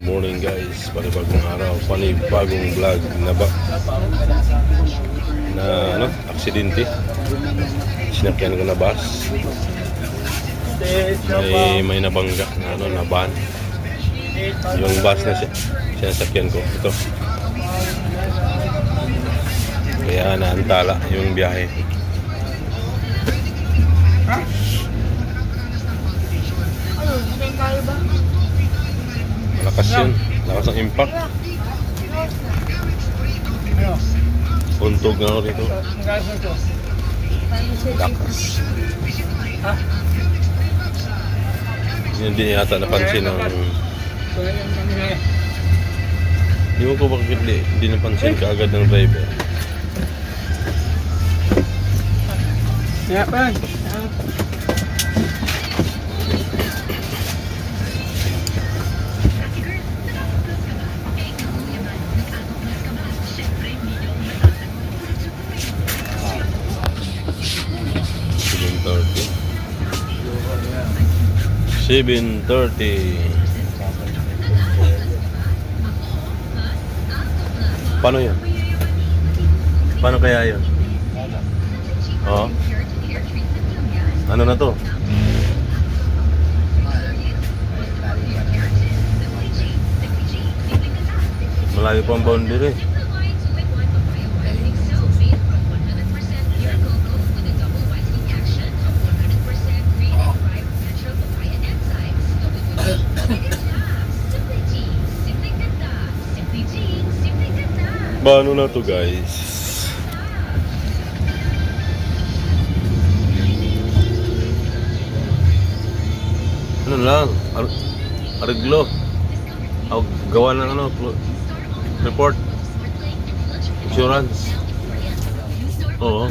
Morning guys, panibagong araw, panibagong vlog na aksidente. Sinakyan ko na bus. May nabangga na van. Yung bus na sinasakyan ko, ito. Kaya naantala yung biyahe. Malakas yun. Lakas ang impact. Untog na ako dito. Lakas. Hindi yata napansin ng... Hindi mo ko bakit hindi napansin kaagad ng driver. Ya, Bang. 7:30. Paano yun? Paano kaya yun? Oo. Ano na to? Malayo pa ang boundary. Paano na to guys? Ano lang? Ariglo. Gawa ng report. Insurance. Oo.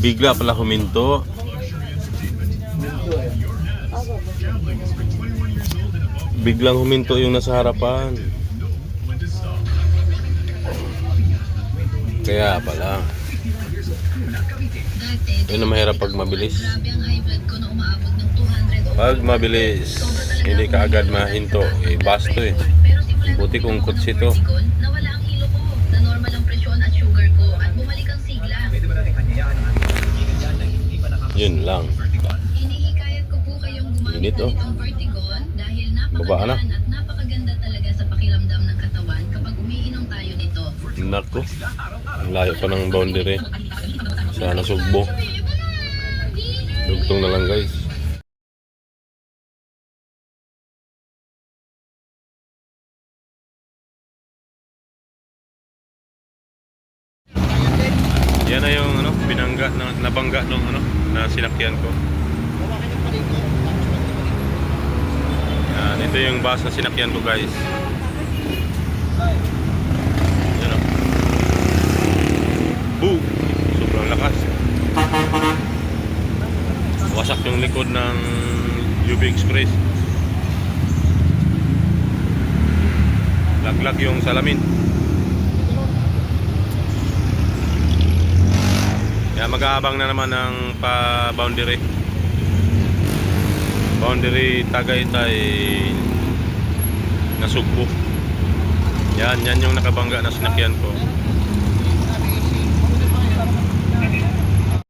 Bigla pala huminto. Biglang huminto yung nasa harapan. Kaya pala. Yun ang mahirap pag mabilis. Pag mabilis, hindi ka agad mahinto. Basto eh. Buti kung kutsi to. Yun lang. Init oh. Baba na. Napakaganda talaga sa pakiramdam ng katawan kapag umiinom tayo nito. Nako. Ang layo pa ng boundary. Sana Sugbo. Dugtong na lang guys. Yan na yung nabangga nung na sinakyan ko. Yan, ito yung bus na sinakyan ko guys. Yan o. Boom! Sobrang lakas. Wasak yung likod ng UB Express. Laglag yung salamin. Kaya mag-aabang na naman ng pa-boundary. Boundary Tagaytay na Sugbo. Yan yung nakabangga na sinakyan ko.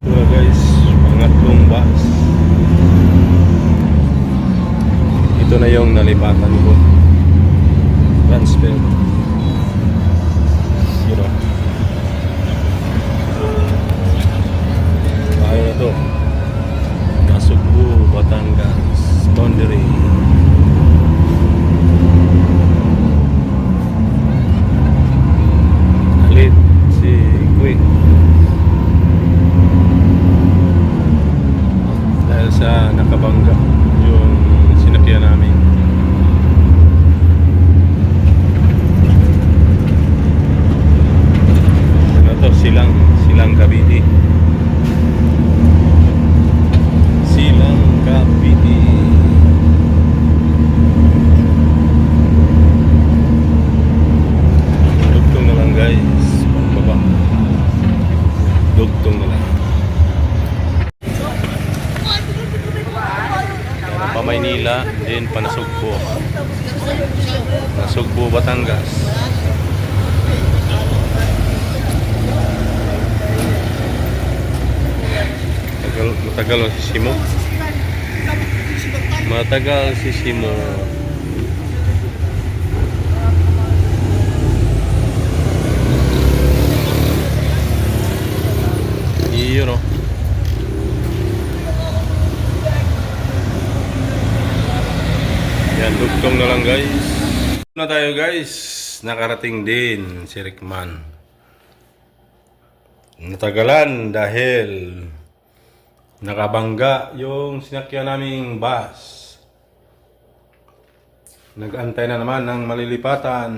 Ito guys, pangatlong bus. Ito na yung nalipatan ko. Transfer. You know. Ayaw na to. Nasugbo, Batangas, boundary. Alit si Quick. Dahil sa nakabangga yung sinakyan namin. Ano to? Silang Cavite. Silang Cavite. Dugtong na lang guys. Pagbaba. dugtong na lang. Meron pa Maynila, din pa Nasugbo. Nasugbo, Batangas. Matagal si Simo. Matagal si Simo. Iyo, no? Yan, dugtong na lang guys. Na tayo guys. Nakarating din si Rickman. Natagalan dahil nakabangga yung sinakyan naming bus. Nag-antay na naman ng malilipatan.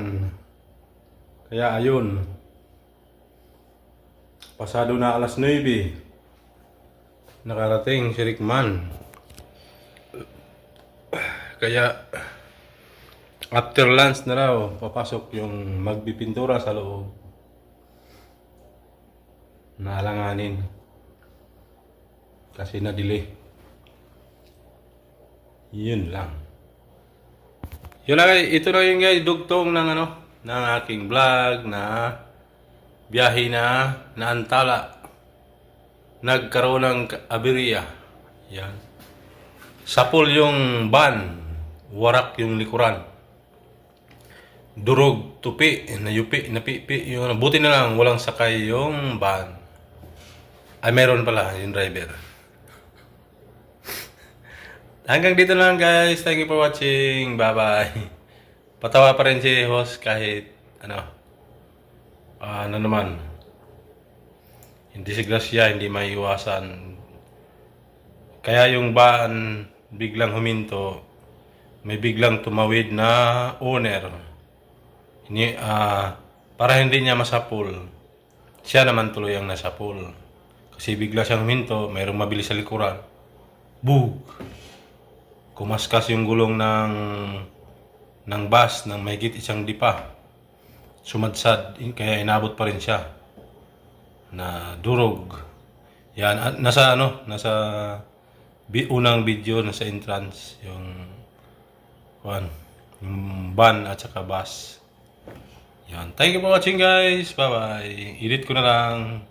Kaya ayun. Pasado na alas 9. Nakarating si Rickman. Kaya after lunch na raw, papasok yung magbipintura sa loob. Naalanganin. Kasi na-delay. Yun lang. Yun lang, ito na yung guys, dugtong ng ng aking vlog na biyahe na Antala. Nagkaroon ng aberya. Yan. Sapol yung van, warak yung likuran. Durog, tupi, nayupi, napipi. Yung, buti na lang, walang sakay yung van. Ay, meron pala yung driver. Hanggang dito lang guys. Thank you for watching. Bye-bye. Patawa pa rin si host kahit ano naman. Hindi si Gracia, hindi maiiwasan. Kaya yung van biglang huminto. May biglang tumawid na owner. Para hindi niya masapul. Siya naman tuloy ang nasapul. Kasi bigla siyang huminto, mayroong mabilis sa likuran. Boog! Kumaskas yung gulong ng bus ng mahigit isang dipa. Sumadsad, kaya inabot pa rin siya. Na durog. Yan, nasa unang video, nasa entrance, yung van at saka bus. Yan. Thank you for watching guys. Bye bye. Edit ko na lang.